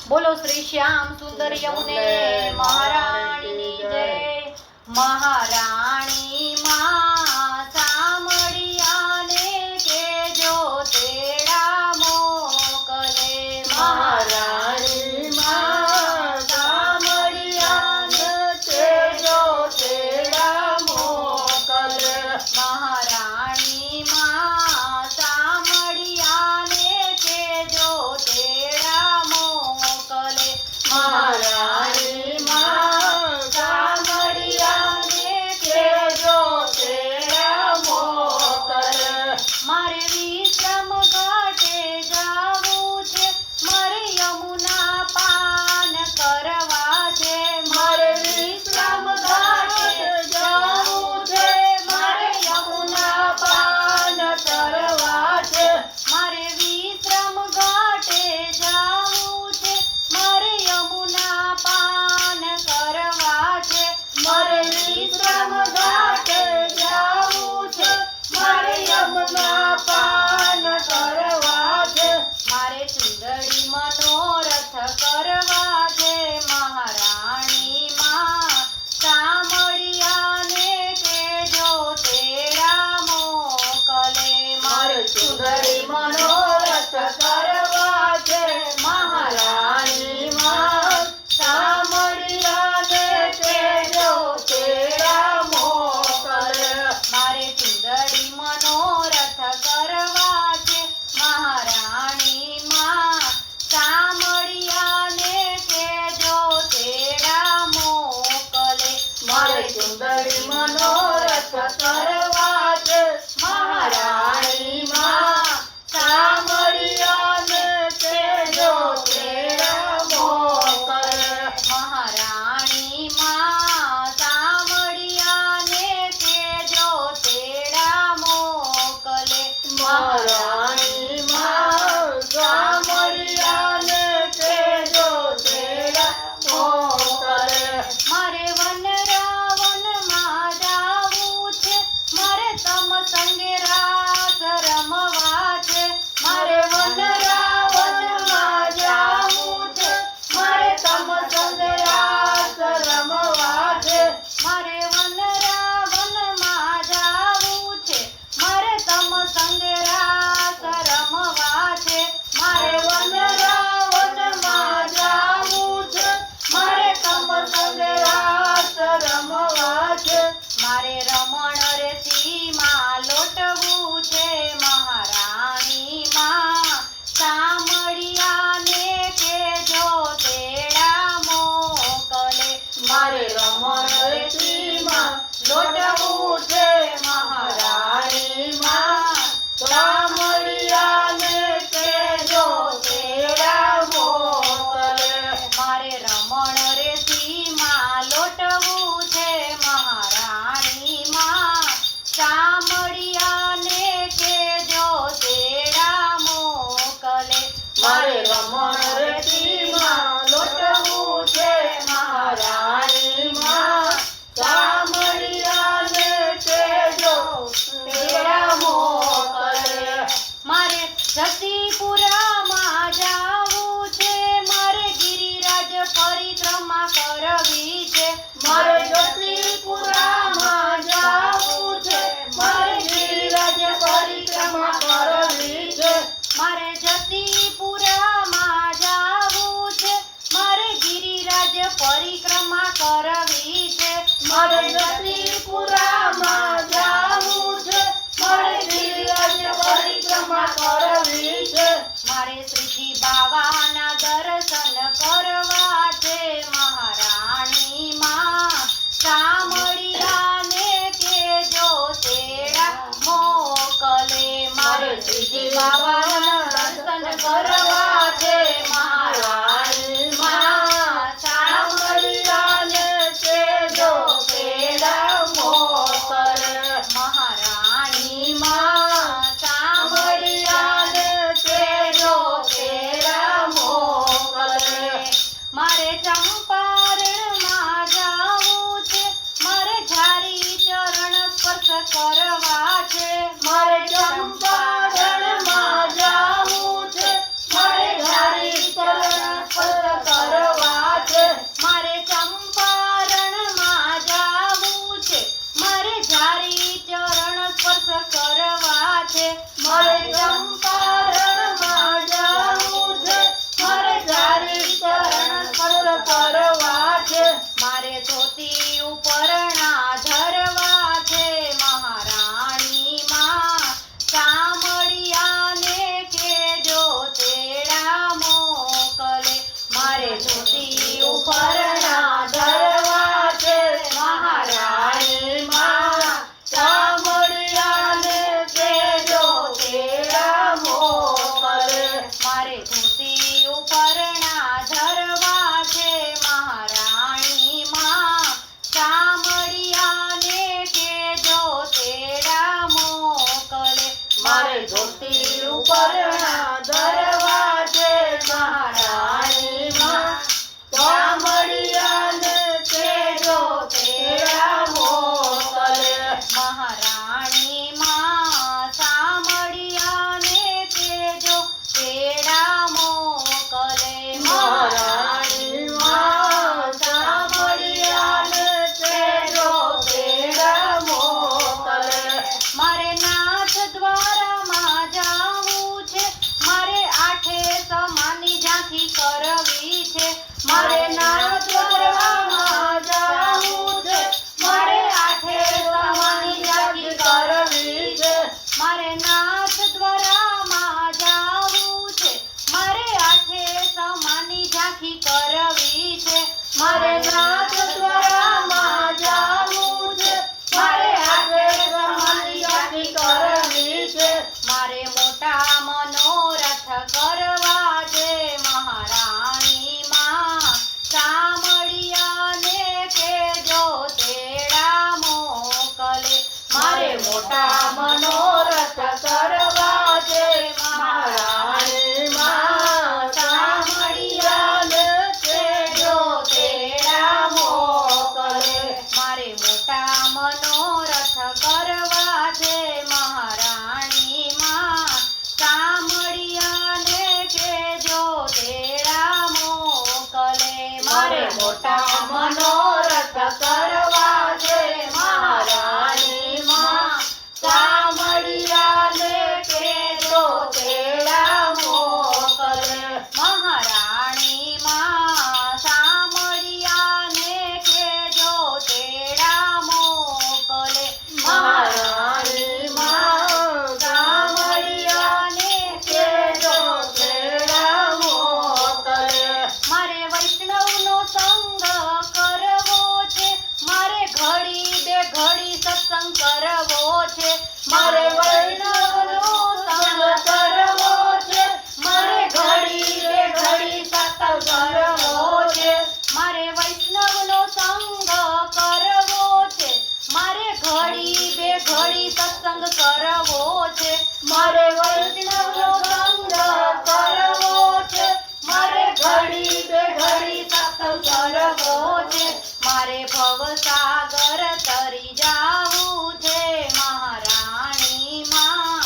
बोलो श्री श्याम सुंदर यमुने महाराणी जय। महाराणी मां सामड़ियाने के जो तेड़ा मोकले। महाराणी मां सामड़ियाने के जो तेड़ा मोकले। महाराणी मां सामड़ियाने के जो तेड़ा मोकले। महाराणी मां सामड़ियाने के जो तेड़ा मोकले। मारे विश्रम घाटे जावू छे, मारे यमुना पान करवा छे। मारे विश्राम घाटे जावू छे, मारे यमुना पान करवा छे। मारे विश्रम घाटे जावू छे, मारे यमुना पान करवा छे। मारे विश्राम घाटे जावू छे, मारे यमुना पान करवा छे। मारे चुंदड़ी मनोरथ करवा छे। महाराणी मां सामड़ियाने के जो तेड़ा मोकले। मारे सुंदरी मनोरथ करवा छे। महाराणी मां सामड़ियाने के जो तेड़ा मोकले। मारे चुंदड़ी मनोरथ करवा छे। महाराणी मां सामड़ियाने के जो तेड़ा मोकले। मारे सुंदरी मनोरथ करवा छे। महाराणी मां सामड़ियाने के जो तेड़ा मोकले। महाराणी मां सामड़ियाने के जो तेड़ा मोकले। महाराणी मां सामड़ियाने के जो तेड़ा मोकले। मारे वन रावण માં જાવું છે, મારે તમ સંગે રાસ રમવા છે। મારે વન રાવણ માં જાવું છે, મારે તમ સંગે રાસ રમવા છે। મારે વન રાવણ માં જાવું છે, મારે તમ સંગે રાસ રમવા છે। મારે વન રાવણ માં જાવું છે, મારે તમ સંગે રાસ રમવા છે। મારે રમણ રે સીમા લોટવું છે। મહારાણી માં સામળિયાને કે જો તેડા મોકલે। મારે રમણ રેતીમાં લોટવું છે। મહારાણી માં સામળિયાને કહેજો તેડા મોકલે। મારે રમણ રે સીમા લોટવું છે। મહારાણી માં સામળિયાને કે જો તેડા મોકલે। મારે રમણ રેતીમાં લોટવું છે। મહારાણી માં સામળિયાને કહેજો તેડા મોકલે। મારે જતીપુરામાં જાવું છે, મારે ગિરિરાજ પરિક્રમા કરવી છે। મારે જતીપુરામાં જાવું છે, મારે ગિરિરાજ પરિક્રમા કરવી છે। મારે જતીપુરામાં જાવું છે, મારે ગિરિરાજ પરિક્રમા કરવી છે। મારે જતીપુરામાં જાવું છે, મારે ગિરિરાજ પરિક્રમા કરવી છે। મારે શ્રીજી બાવાના દર્શન કરવા છે। મહારાણી માં સામળિયાને કે જો તેડા મોકલે। મારે શ્રીજી બાવાના દર્શન કરવા છે। મહારાણી માં સામળિયાને કહેજો તેડા મોકલે। મહારાણી માં સામળિયાને સામળિયાને કહેજો તેડા મોકલે। કરવા છે. મારે ધોતી ઉપરના ધરવા છે. મહારાણી માં સામળિયાને કેજો તેડા મોકલે. મારે ધોતી ઉપરના ધરવા છે. મહારાણી માં સામળિયાને કેજો તેડા મોકલે. મારે ધોતી ઉપરના ધરવા છે. મહારાણી માં સામળિયાને કેજો તેડા મોકલે. મારે ધોતી ઉપરના ધરવા છે. મહારાણી માં સામળિયાને કેજો તેડા મોકલે. મહારાણી માં સામળિયાને કેજો તેડા મોકલે. મહારાણી માં સામળિયાને કેજો તેડા મોકલે. મારે નાથ દ્વારામાં જાવું છે. મારે આઠે સમાની ઝાંખી કરવી છે. મારે નાથ દ્વારામાં જાવું છે. મારે આઠે સમાની ઝાંખી કરવી છે. મારે નાથ દ્વારામાં જાવું છે. મારે આઠે સમાની ઝાંખી કરવી છે. મારે નાથ દ્વારામાં જાવું છે. મારે આઠે સમાની ઝાંખી કરવી છે. મારે મોટા મનોરથ કરવા છે. મહારાણી માં સામળિયાને કેજો તેડા મોકલે. મારે મોટા મનોરથ કરવા છે. મહારાણી માં સામળિયાને કેજો તેડા મોકલે. મારે મોટા મનોરથ કરવા છે. મહારાણી માં સામળિયાને કેજો તેડા મોકલે. મારે મોટા મનોરથ કરવા છે. મહારાણી માં સામળિયાને કેજો તેડા મોકલે. મહારાણી માં સામળિયાને કેજો તેડા મોકલે. મહારાણી માં સામળિયાને કેજો તેડા મોકલે. મારે વૈષ્ણવનો સંગ કરવો છે. મારે ઘડી બે ઘડી સત્સંગ કરવો છે. મારે વૈષ્ણવનો સંગ કરવો છે. મારે ઘડી બે ઘડી સત્સંગ કરવો છે. મારે વૈષ્ણવનો સંગ કરવો છે. મારે ઘડી બે ઘડી સત્સંગ કરવો છે. મારે વૈષ્ણવનો સંગ કરવો છે. મારે ઘડી બે ઘડી સત્સંગ કરવો છે. મારે ભવસાગર તરી જાવું છે. મહારાણી માં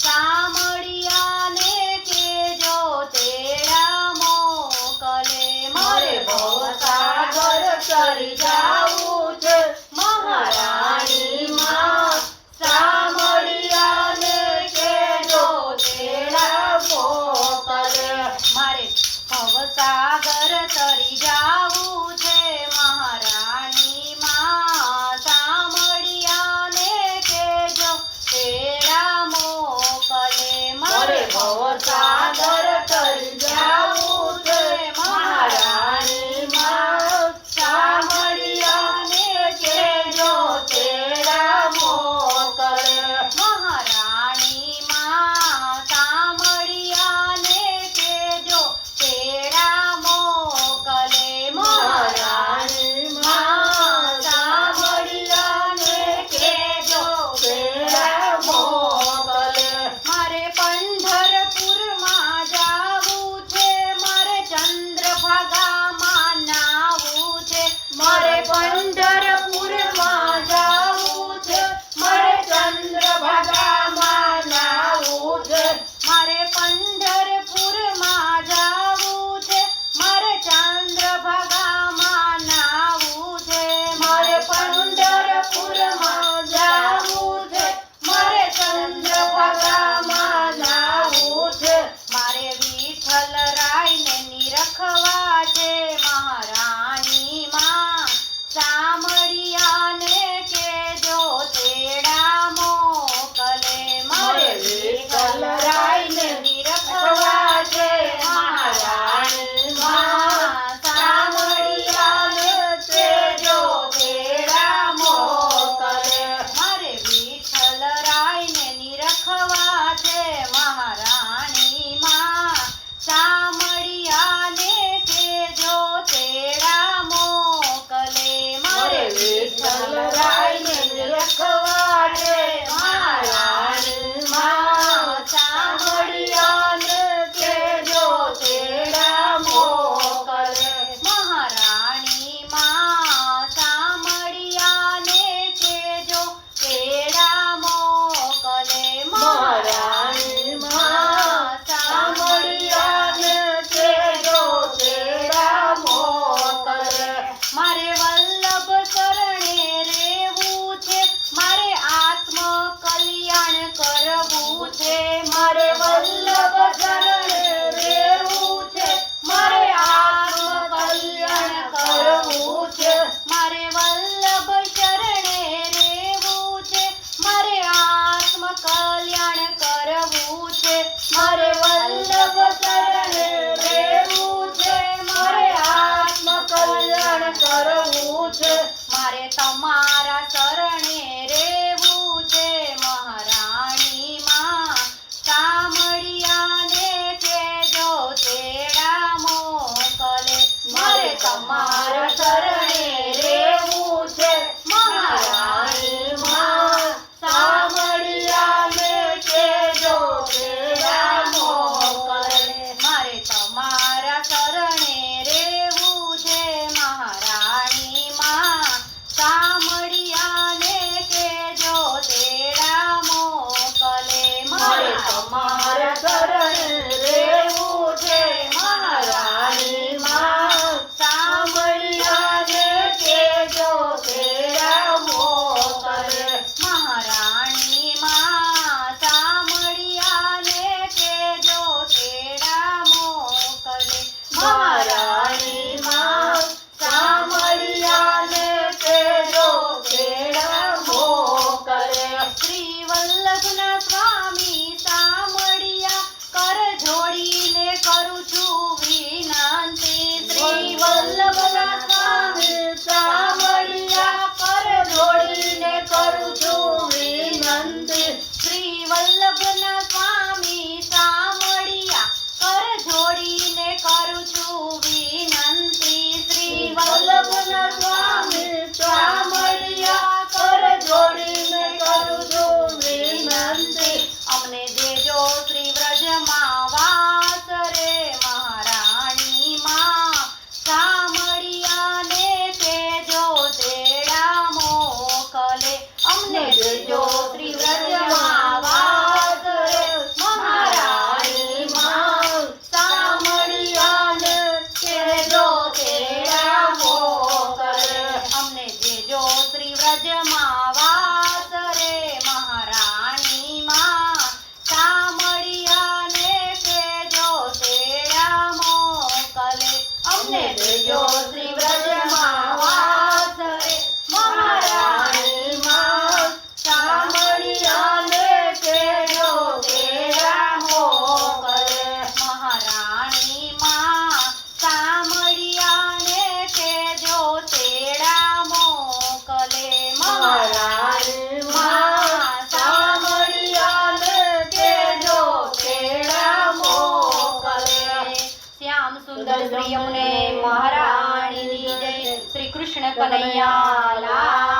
સામળિયાને કેજો તેડા મોકલે. મારે ભવસાગર તરી જાવું છે. મહારાણી માં સામળિયાને કેજો તેડા મોકલે. મારે ભવસાગર તરી જાવું છે. મહારાણી માં સામળિયાને કેજો તેડા મોકલે. મારે ભવસાગર તરી જાવું છે. મહારાણી માં સામળિયાને કેજો તેડા મોકલે. મહારાણી માં સામળિયાને કેજો તેડા મોકલે. મહારાણી માં સામળિયાને કેજો તેડા મોકલે. મારે પંઢરપુરમાં જાવું છે. મારે ચંદ્રભાગામાં નાવું છે. મારે પંઢરપુરમાં જાવું છે. મારે ચંદ્રભાગામાં નાવું છે. મારે પંઢરપુરમાં જાવું છે. મારે ચંદ્રભાગામાં નાવું છે. મારે પંઢરપુરમાં જાવું છે. મારે ચંદ્રભાગામાં નાવું છે. મારે વિઠ્ઠલ રાયને નિરખવા છે. મહારાજ કહેજો શ્રી વ્રજમાં વાસ રે મહારાણી માં સાંભળ્યાને કહેજો તેરા મોકલે મહારાણી માં સામળિયાને કહેજો તેડા મોકલે મહારાણી માં સાંભળ્યાને કહેજો તેડા મોકલે શ્યામ સુંદર શ્રી યમુને મહારાણીની જય. શ્રી કૃષ્ણ કનૈયા લાલ